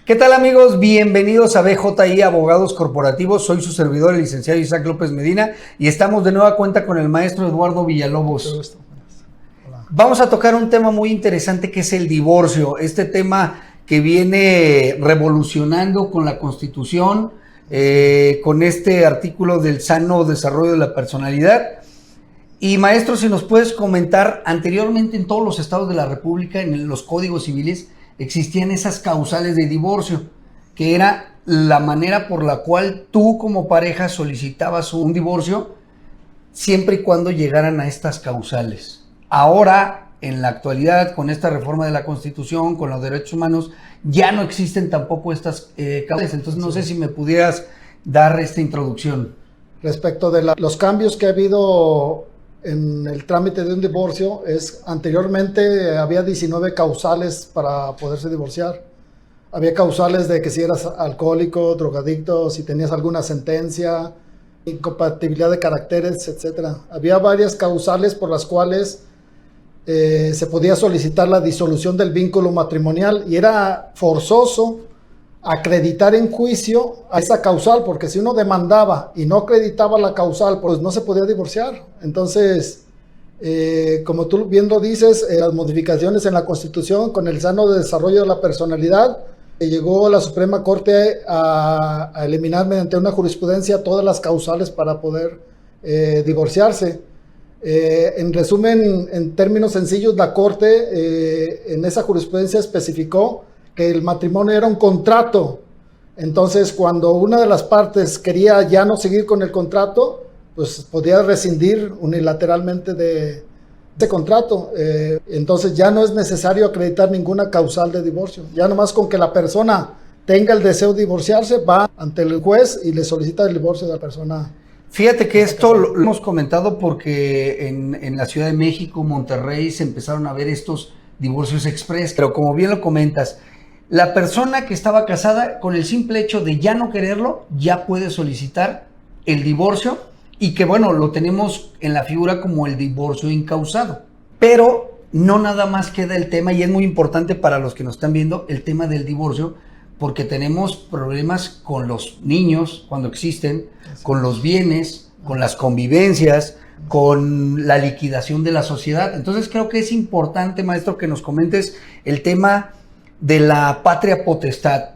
¿Qué tal, amigos? Bienvenidos a BJI Abogados Corporativos. Soy su servidor, el licenciado Isaac López Medina, y estamos de nueva cuenta con el maestro Eduardo Villalobos. Vamos a tocar un tema muy interesante que es el divorcio. Este tema que viene revolucionando con la Constitución, con este artículo del sano desarrollo de la personalidad. Y maestro, si nos puedes comentar, anteriormente en todos los estados de la República, en los códigos civiles, existían esas causales de divorcio, que era la manera por la cual tú como pareja solicitabas un divorcio, siempre y cuando llegaran a estas causales. Ahora, en la actualidad, con esta reforma de la Constitución, con los derechos humanos, ya no existen tampoco estas causales. Entonces, no sé si me pudieras dar esta introducción. Respecto de los cambios que ha habido en el trámite de un divorcio, anteriormente había 19 causales para poderse divorciar. Había causales de que si eras alcohólico, drogadicto, si tenías alguna sentencia, incompatibilidad de caracteres, etc. Había varias causales por las cuales se podía solicitar la disolución del vínculo matrimonial y era forzoso acreditar en juicio a esa causal, porque si uno demandaba y no acreditaba la causal, pues no se podía divorciar. Entonces, como tú bien lo dices, las modificaciones en la Constitución con el sano desarrollo de la personalidad, llegó la Suprema Corte a eliminar mediante una jurisprudencia todas las causales para poder divorciarse. En resumen, en términos sencillos, la Corte en esa jurisprudencia especificó que el matrimonio era un contrato. Entonces, cuando una de las partes quería ya no seguir con el contrato, pues podía rescindir unilateralmente de ese contrato. Entonces ya no es necesario acreditar ninguna causal de divorcio. Ya nomás con que la persona tenga el deseo de divorciarse, va ante el juez y le solicita el divorcio de la persona. Fíjate que esto lo hemos comentado porque en la Ciudad de México, Monterrey, se empezaron a ver estos divorcios express, pero como bien lo comentas, la persona que estaba casada, con el simple hecho de ya no quererlo, ya puede solicitar el divorcio, y que bueno, lo tenemos en la figura como el divorcio incausado. Pero no nada más queda el tema, y es muy importante para los que nos están viendo, el tema del divorcio, porque tenemos problemas con los niños cuando existen, con los bienes, con las convivencias, con la liquidación de la sociedad. Entonces creo que es importante, maestro, que nos comentes el tema de la patria potestad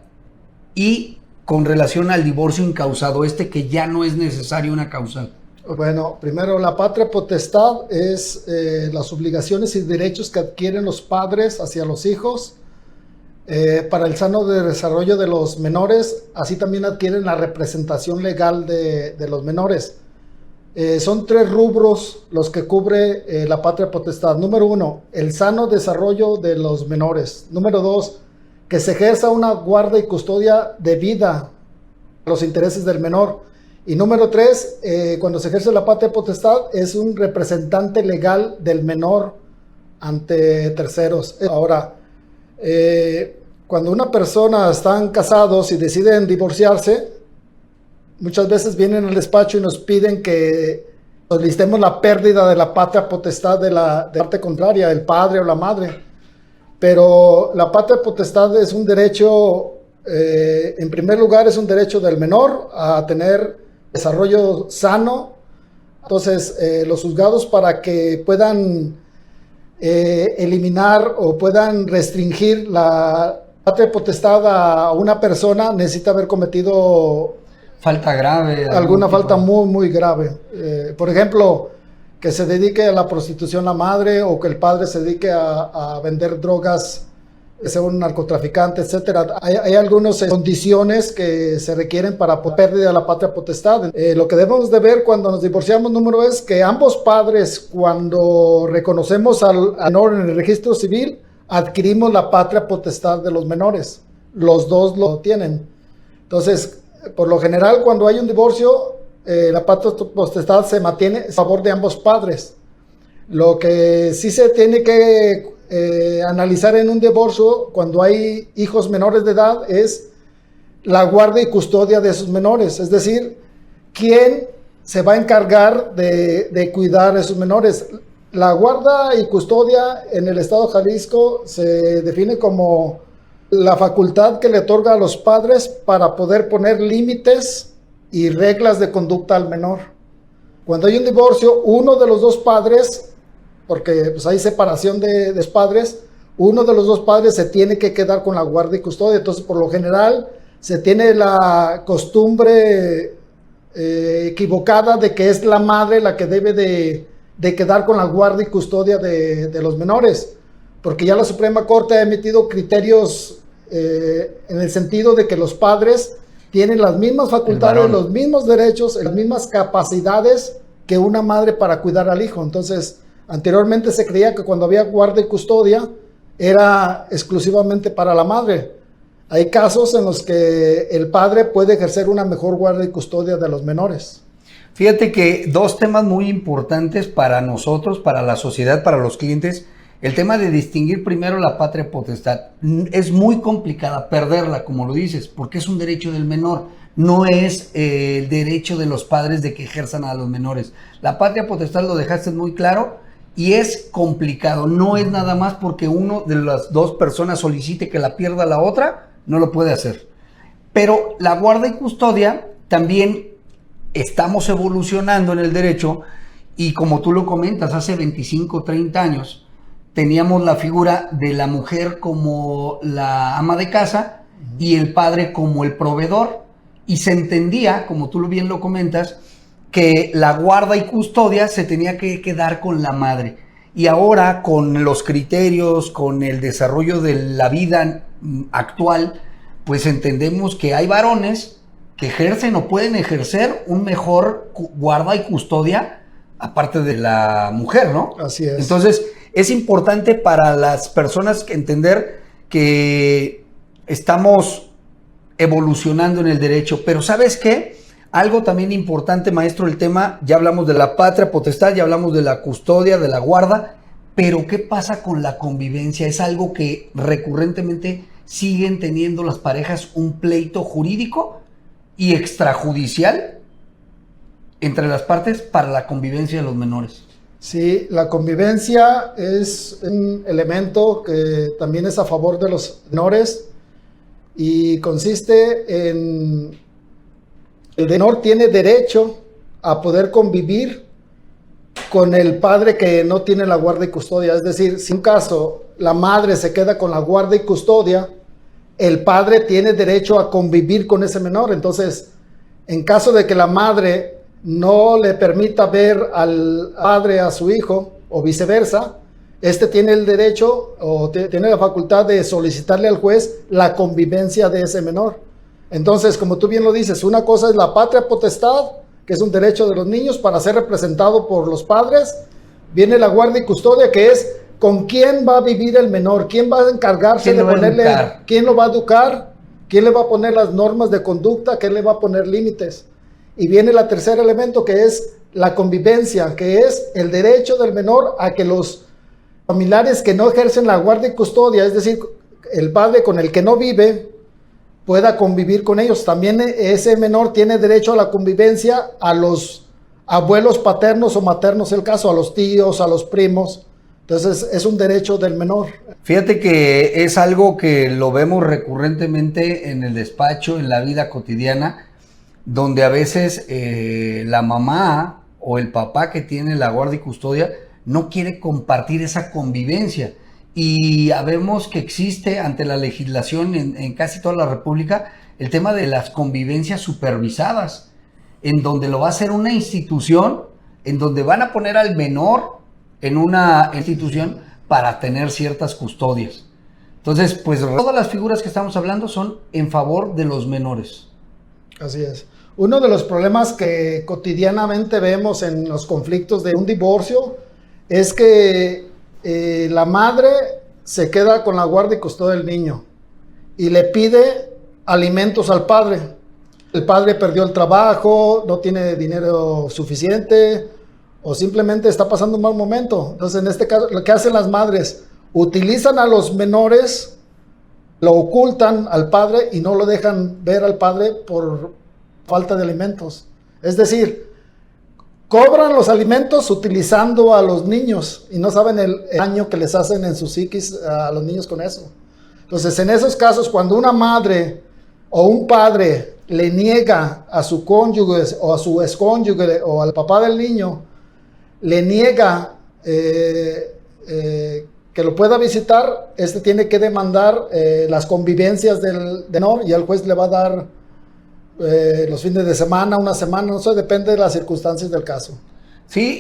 y con relación al divorcio incausado, que ya no es necesario una causal. Bueno, primero, la patria potestad es las obligaciones y derechos que adquieren los padres hacia los hijos para el sano desarrollo de los menores. Así también adquieren la representación legal de los menores. Son 3 rubros los que cubre la patria potestad. Número 1, el sano desarrollo de los menores. Número 2, que se ejerza una guarda y custodia debida a los intereses del menor. Y número 3, cuando se ejerce la patria potestad, es un representante legal del menor ante terceros. Ahora, cuando una persona están casados y deciden divorciarse, muchas veces vienen al despacho y nos piden que solicitemos la pérdida de la patria potestad de la parte contraria, el padre o la madre. Pero la patria potestad es un derecho, en primer lugar, es un derecho del menor a tener desarrollo sano. Entonces, los juzgados, para que puedan eliminar o puedan restringir la patria potestad a una persona, necesita haber cometido falta grave. Alguna falta muy, muy grave. Por ejemplo, que se dedique a la prostitución la madre, o que el padre se dedique a vender drogas, sea un narcotraficante, etcétera. Hay algunas condiciones que se requieren para pérdida de la patria potestad. Lo que debemos de ver cuando nos divorciamos, número es que ambos padres, cuando reconocemos al menor en el registro civil, adquirimos la patria potestad de los menores. Los dos lo tienen. Entonces, por lo general, cuando hay un divorcio, la patria potestad se mantiene a favor de ambos padres. Lo que sí se tiene que analizar en un divorcio, cuando hay hijos menores de edad, es la guarda y custodia de esos menores. Es decir, ¿quién se va a encargar de cuidar a esos menores? La guarda y custodia en el estado de Jalisco se define como la facultad que le otorga a los padres para poder poner límites y reglas de conducta al menor. Cuando hay un divorcio, uno de los dos padres, porque pues hay separación de los padres, uno de los dos padres se tiene que quedar con la guardia y custodia. Entonces, por lo general, se tiene la costumbre equivocada de que es la madre la que debe de quedar con la guardia y custodia de los menores, porque ya la Suprema Corte ha emitido criterios en el sentido de que los padres tienen las mismas facultades, los mismos derechos, las mismas capacidades que una madre para cuidar al hijo. Entonces, anteriormente se creía que cuando había guardia y custodia era exclusivamente para la madre. Hay casos en los que el padre puede ejercer una mejor guardia y custodia de los menores. Fíjate que dos temas muy importantes para nosotros, para la sociedad, para los clientes. El tema de distinguir primero la patria potestad. Es muy complicada perderla, como lo dices, porque es un derecho del menor. No es el derecho de los padres de que ejerzan a los menores. La patria potestad lo dejaste muy claro y es complicado. No es nada más porque uno de las dos personas solicite que la pierda la otra, no lo puede hacer. Pero la guarda y custodia también estamos evolucionando en el derecho y como tú lo comentas, hace 25, 30 años teníamos la figura de la mujer como la ama de casa y el padre como el proveedor. Y se entendía, como tú bien lo comentas, que la guarda y custodia se tenía que quedar con la madre. Y ahora, con los criterios, con el desarrollo de la vida actual, pues entendemos que hay varones que ejercen o pueden ejercer un mejor guarda y custodia aparte de la mujer, ¿no? Así es. Entonces, es importante para las personas entender que estamos evolucionando en el derecho, pero ¿sabes qué? Algo también importante, maestro, el tema, ya hablamos de la patria potestad, ya hablamos de la custodia, de la guarda, pero ¿qué pasa con la convivencia? Es algo que recurrentemente siguen teniendo las parejas un pleito jurídico y extrajudicial entre las partes para la convivencia de los menores. Sí, la convivencia es un elemento que también es a favor de los menores y consiste en el menor tiene derecho a poder convivir con el padre que no tiene la guardia y custodia. Es decir, si en un caso la madre se queda con la guardia y custodia, el padre tiene derecho a convivir con ese menor. Entonces, en caso de que la madre no le permita ver al padre a su hijo o viceversa, este tiene el derecho o tiene la facultad de solicitarle al juez la convivencia de ese menor. Entonces, como tú bien lo dices, una cosa es la patria potestad, que es un derecho de los niños para ser representado por los padres. Viene la guardia y custodia, que es con quién va a vivir el menor, quién va a encargarse de ponerle, quién lo va a educar, quién le va a poner las normas de conducta, quién le va a poner límites. Y viene el tercer elemento, que es la convivencia, que es el derecho del menor a que los familiares que no ejercen la guardia y custodia, es decir, el padre con el que no vive, pueda convivir con ellos. También ese menor tiene derecho a la convivencia a los abuelos paternos o maternos, el caso, a los tíos, a los primos. Entonces es un derecho del menor. Fíjate que es algo que lo vemos recurrentemente en el despacho, en la vida cotidiana, donde a veces la mamá o el papá que tiene la guardia y custodia no quiere compartir esa convivencia. Y vemos que existe ante la legislación en casi toda la República el tema de las convivencias supervisadas, en donde lo va a hacer una institución, en donde van a poner al menor en una institución para tener ciertas custodias. Entonces, pues todas las figuras que estamos hablando son en favor de los menores. Así es. Uno de los problemas que cotidianamente vemos en los conflictos de un divorcio es que la madre se queda con la guardia y custodia del niño y le pide alimentos al padre. El padre perdió el trabajo, no tiene dinero suficiente o simplemente está pasando un mal momento. Entonces, en este caso, lo que hacen las madres, utilizan a los menores, lo ocultan al padre y no lo dejan ver al padre por falta de alimentos. Es decir, cobran los alimentos utilizando a los niños y no saben el daño que les hacen en su psiquis a los niños con eso. Entonces, en esos casos, cuando una madre o un padre le niega a su cónyuge o a su excónyuge o al papá del niño, le niega que lo pueda visitar, tiene que demandar las convivencias del menor y el juez le va a dar los fines de semana, una semana, no sé, depende de las circunstancias del caso. Sí,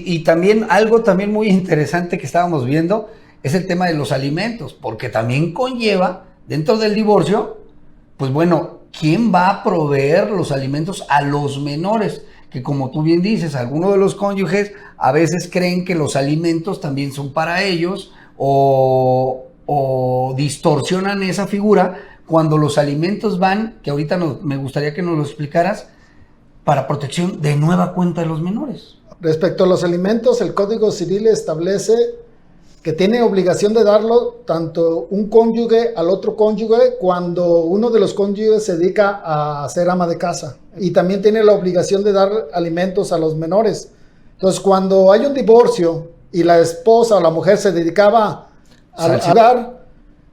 y también algo también muy interesante que estábamos viendo es el tema de los alimentos, porque también conlleva dentro del divorcio, pues bueno, ¿quién va a proveer los alimentos a los menores? Que como tú bien dices, algunos de los cónyuges a veces creen que los alimentos también son para ellos o distorsionan esa figura cuando los alimentos van, que ahorita me gustaría que nos lo explicaras, para protección de nueva cuenta de los menores. Respecto a los alimentos, el Código Civil establece que tiene obligación de darlo tanto un cónyuge al otro cónyuge cuando uno de los cónyuges se dedica a ser ama de casa. Y también tiene la obligación de dar alimentos a los menores. Entonces, cuando hay un divorcio y la esposa o la mujer se dedicaba al hogar,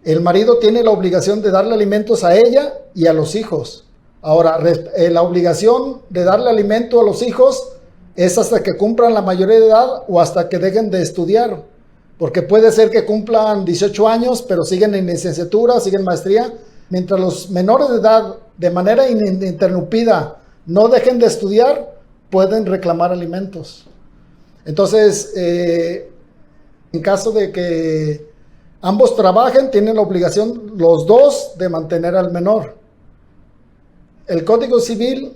el marido tiene la obligación de darle alimentos a ella y a los hijos. Ahora, la obligación de darle alimento a los hijos es hasta que cumplan la mayoría de edad o hasta que dejen de estudiar. Porque puede ser que cumplan 18 años, pero siguen en licenciatura, siguen maestría. Mientras los menores de edad, de manera ininterrumpida, no dejen de estudiar, pueden reclamar alimentos. Entonces, en caso de que ambos trabajen, tienen la obligación los dos de mantener al menor. El Código Civil,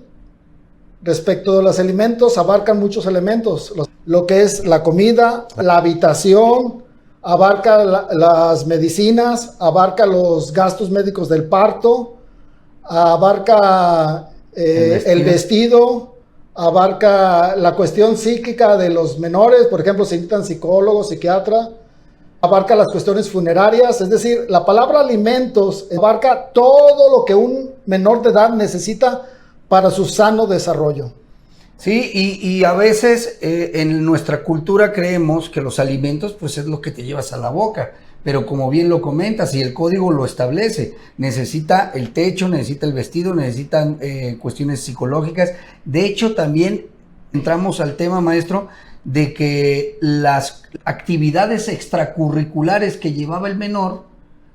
respecto de los alimentos, abarca muchos elementos. Lo que es la comida, la habitación, abarca las medicinas, abarca los gastos médicos del parto, abarca el vestido, abarca la cuestión psíquica de los menores, por ejemplo, si necesitan psicólogo, psiquiatra, abarca las cuestiones funerarias, es decir, la palabra alimentos abarca todo lo que un menor de edad necesita para su sano desarrollo. Sí, y a veces en nuestra cultura creemos que los alimentos pues es lo que te llevas a la boca, pero como bien lo comentas y el código lo establece, necesita el techo, necesita el vestido, necesitan cuestiones psicológicas. De hecho, también entramos al tema, maestro, de que las actividades extracurriculares que llevaba el menor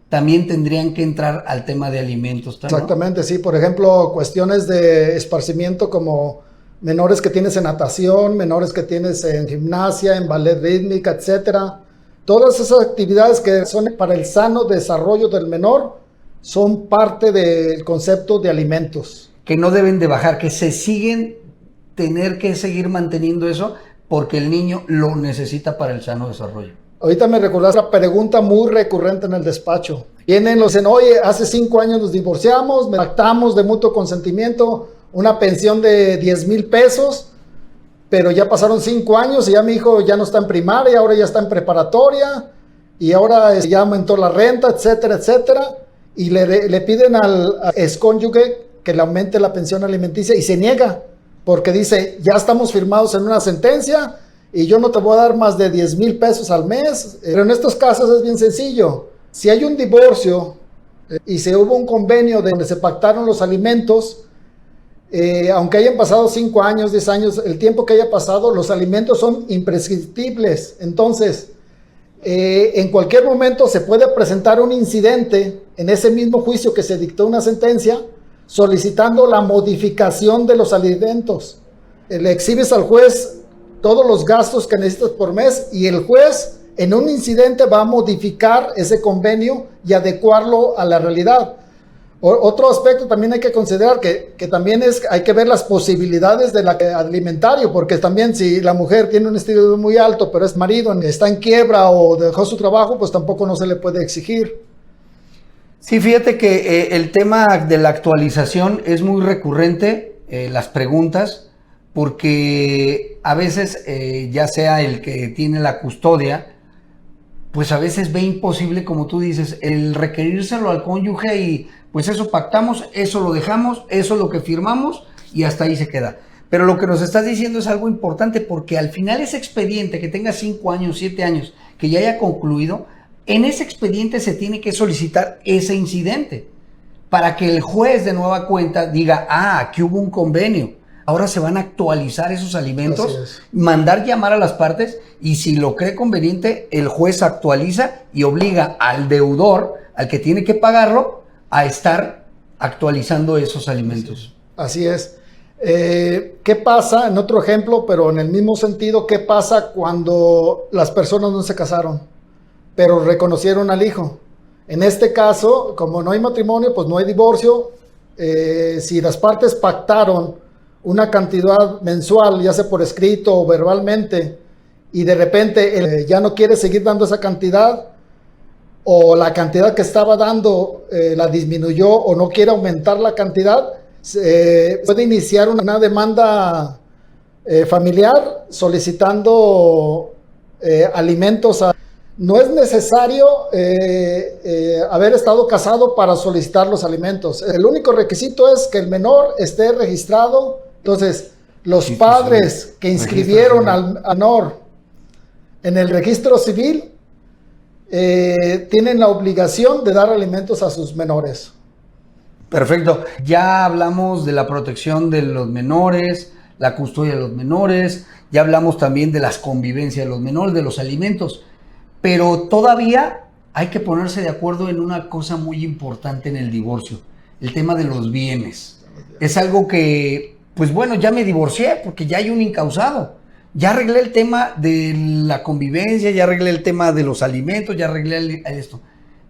también tendrían que entrar al tema de alimentos, ¿no? Exactamente, sí. Por ejemplo, cuestiones de esparcimiento como menores que tienes en natación, menores que tienes en gimnasia, en ballet rítmica, etcétera. Todas esas actividades que son para el sano desarrollo del menor son parte del concepto de alimentos. Que no deben de bajar, que se siguen tener que seguir manteniendo eso porque el niño lo necesita para el sano desarrollo. Ahorita me recordaste una pregunta muy recurrente en el despacho. Vienen los en, oye, hace 5 años nos divorciamos, me pactamos de mutuo consentimiento, una pensión de 10,000 pesos, pero ya pasaron 5 años y ya mi hijo ya no está en primaria, ahora ya está en preparatoria, y ahora ya aumentó la renta, etcétera, etcétera, y le piden al excónyuge que le aumente la pensión alimenticia y se niega, porque dice, ya estamos firmados en una sentencia y yo no te voy a dar más de 10,000 pesos al mes. Pero en estos casos es bien sencillo. Si hay un divorcio y se hubo un convenio donde se pactaron los alimentos, aunque hayan pasado 5 años, 10 años, el tiempo que haya pasado, los alimentos son imprescriptibles. Entonces, en cualquier momento se puede presentar un incidente en ese mismo juicio que se dictó una sentencia, solicitando la modificación de los alimentos. Le exhibes al juez todos los gastos que necesitas por mes y el juez en un incidente va a modificar ese convenio y adecuarlo a la realidad. Otro aspecto también hay que considerar que también hay que ver las posibilidades del alimentario, porque también si la mujer tiene un estilo de vida muy alto, pero es marido, está en quiebra o dejó su trabajo, pues tampoco no se le puede exigir. Sí, fíjate que el tema de la actualización es muy recurrente, las preguntas, porque a veces ya sea el que tiene la custodia, pues a veces ve imposible, como tú dices, el requerírselo al cónyuge y pues eso pactamos, eso lo dejamos, eso es lo que firmamos y hasta ahí se queda. Pero lo que nos estás diciendo es algo importante porque al final ese expediente que tenga 5 años, 7 años, que ya haya concluido, En ese expediente se tiene que solicitar ese incidente para que el juez de nueva cuenta diga, aquí hubo un convenio. Ahora se van a actualizar esos alimentos, mandar llamar a las partes y si lo cree conveniente, el juez actualiza y obliga al deudor, al que tiene que pagarlo, a estar actualizando esos alimentos. Así es. ¿Qué pasa, en otro ejemplo, pero en el mismo sentido, qué pasa cuando las personas no se casaron, pero reconocieron al hijo? En este caso, como no hay matrimonio, pues no hay divorcio. Si las partes pactaron una cantidad mensual, ya sea por escrito o verbalmente, y de repente ya no quiere seguir dando esa cantidad, o la cantidad que estaba dando la disminuyó o no quiere aumentar la cantidad, puede iniciar una demanda familiar solicitando alimentos. No es necesario haber estado casado para solicitar los alimentos. El único requisito es que el menor esté registrado. Entonces, los padres que inscribieron al menor en el registro civil tienen la obligación de dar alimentos a sus menores. Perfecto. Ya hablamos de la protección de los menores, la custodia de los menores, ya hablamos también de las convivencias de los menores, de los alimentos, pero todavía hay que ponerse de acuerdo en una cosa muy importante en el divorcio, el tema de los bienes. Es algo que, pues bueno, ya me divorcié porque ya hay un incausado. Ya arreglé el tema de la convivencia, ya arreglé el tema de los alimentos, ya arreglé esto,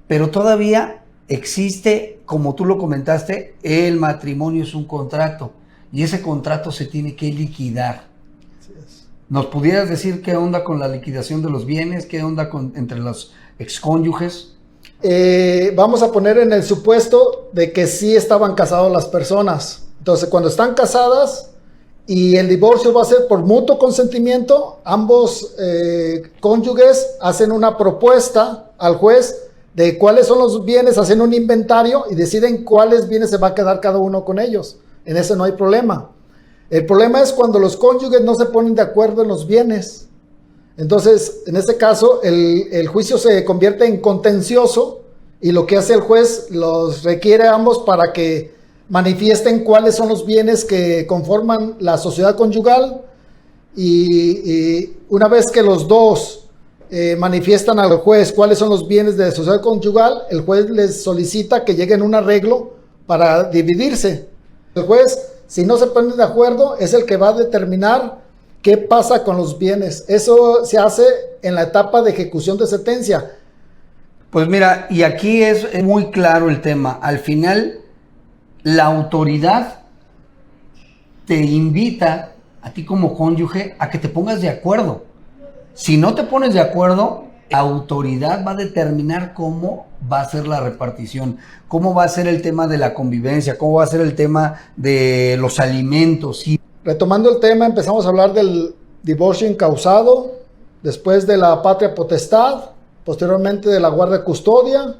pero todavía existe, como tú lo comentaste, el matrimonio es un contrato y ese contrato se tiene que liquidar. Así es. ¿Nos pudieras decir qué onda con la liquidación de los bienes? ¿Qué onda entre los excónyuges? Vamos a poner en el supuesto de que sí estaban casados las personas. Entonces, cuando están casadas y el divorcio va a ser por mutuo consentimiento, ambos cónyuges hacen una propuesta al juez de cuáles son los bienes, hacen un inventario y deciden cuáles bienes se va a quedar cada uno con ellos. En eso no hay problema. El problema es cuando los cónyuges no se ponen de acuerdo en los bienes. Entonces, en este caso, el juicio se convierte en contencioso y lo que hace el juez los requiere a ambos para que manifiesten cuáles son los bienes que conforman la sociedad conyugal y una vez que los dos manifiestan al juez cuáles son los bienes de la sociedad conyugal, el juez les solicita que lleguen a un arreglo para dividirse. El juez, si no se ponen de acuerdo, es el que va a determinar qué pasa con los bienes. Eso se hace en la etapa de ejecución de sentencia. Pues mira, y aquí es muy claro el tema. Al final, la autoridad te invita a ti como cónyuge a que te pongas de acuerdo. Si no te pones de acuerdo, la autoridad va a determinar cómo va a ser la repartición, cómo va a ser el tema de la convivencia, cómo va a ser el tema de los alimentos. Retomando el tema, empezamos a hablar del divorcio incausado, después de la patria potestad, posteriormente de la guardia custodia,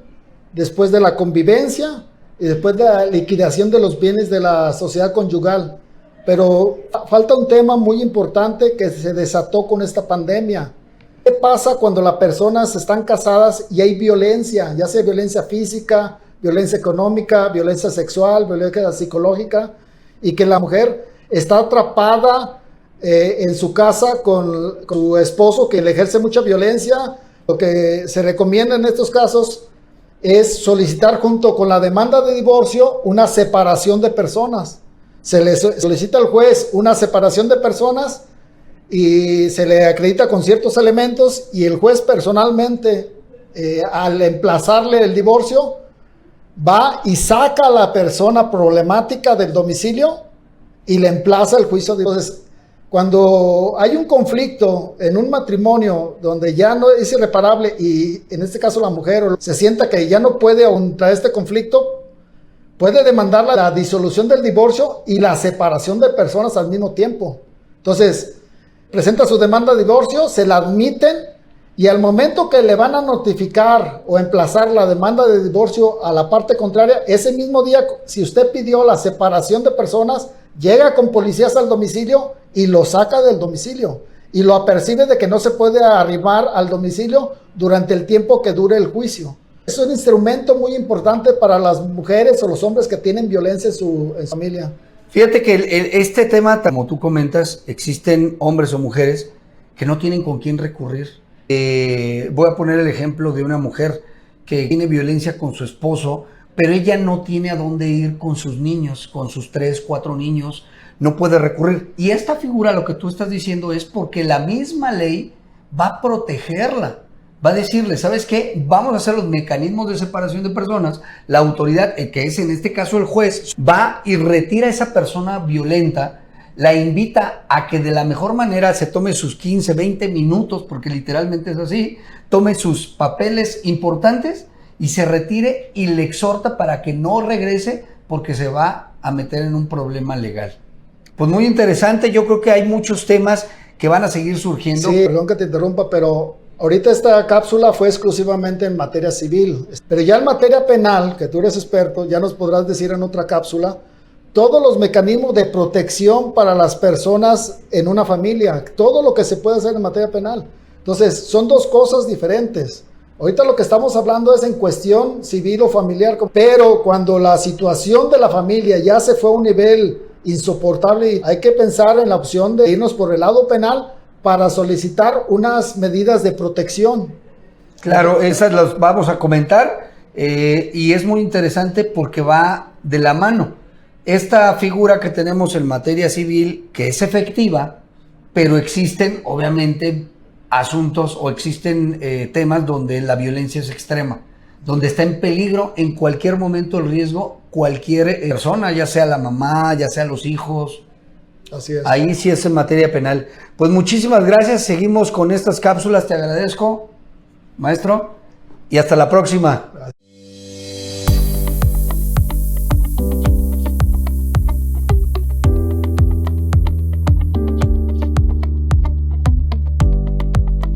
después de la convivencia y después de la liquidación de los bienes de la sociedad conyugal. Pero falta un tema muy importante que se desató con esta pandemia. ¿Qué pasa cuando las personas están casadas y hay violencia, ya sea violencia física, violencia económica, violencia sexual, violencia psicológica, y que la mujer está atrapada en su casa con su esposo que le ejerce mucha violencia? Lo que se recomienda en estos casos es solicitar junto con la demanda de divorcio una separación de personas. Se le solicita al juez una separación de personas y se le acredita con ciertos elementos y el juez personalmente, al emplazarle el divorcio, va y saca a la persona problemática del domicilio y le emplaza el juicio. Entonces, cuando hay un conflicto en un matrimonio donde ya no es irreparable y en este caso la mujer se sienta que ya no puede contra este conflicto, puede demandar la disolución del divorcio y la separación de personas al mismo tiempo. Entonces, presenta su demanda de divorcio, se la admiten y al momento que le van a notificar o emplazar la demanda de divorcio a la parte contraria, ese mismo día, si usted pidió la separación de personas, llega con policías al domicilio y lo saca del domicilio. y lo apercibe de que no se puede arrimar al domicilio durante el tiempo que dure el juicio. Es un instrumento muy importante para las mujeres o los hombres que tienen violencia en su familia. Fíjate que este tema, como tú comentas, existen hombres o mujeres que no tienen con quién recurrir. Voy a poner el ejemplo de una mujer que tiene violencia con su esposo, pero ella no tiene a dónde ir con sus niños, con sus 3, 4 niños, no puede recurrir. Y esta figura, lo que tú estás diciendo, es porque la misma ley va a protegerla. Va a decirle, ¿sabes qué? Vamos a hacer los mecanismos de separación de personas. La autoridad, que es en este caso el juez, va y retira a esa persona violenta, la invita a que de la mejor manera se tome sus 15, 20 minutos, porque literalmente es así, tome sus papeles importantes y se retire y le exhorta para que no regrese porque se va a meter en un problema legal. Pues muy interesante, yo creo que hay muchos temas que van a seguir surgiendo. Sí, perdón que te interrumpa, pero ahorita esta cápsula fue exclusivamente en materia civil, pero ya en materia penal, que tú eres experto, ya nos podrás decir en otra cápsula todos los mecanismos de protección para las personas en una familia, todo lo que se puede hacer en materia penal. Entonces, son dos cosas diferentes. Ahorita lo que estamos hablando es en cuestión civil o familiar, pero cuando la situación de la familia ya se fue a un nivel insoportable, hay que pensar en la opción de irnos por el lado penal para solicitar unas medidas de protección. Claro, esas las vamos a comentar y es muy interesante porque va de la mano. Esta figura que tenemos en materia civil, que es efectiva, pero existen obviamente asuntos o existen temas donde la violencia es extrema, donde está en peligro en cualquier momento el riesgo cualquier persona, ya sea la mamá, ya sea los hijos. Así es. Ahí sí es en materia penal. Pues muchísimas gracias, seguimos con estas cápsulas, te agradezco, maestro, y hasta la próxima. Gracias.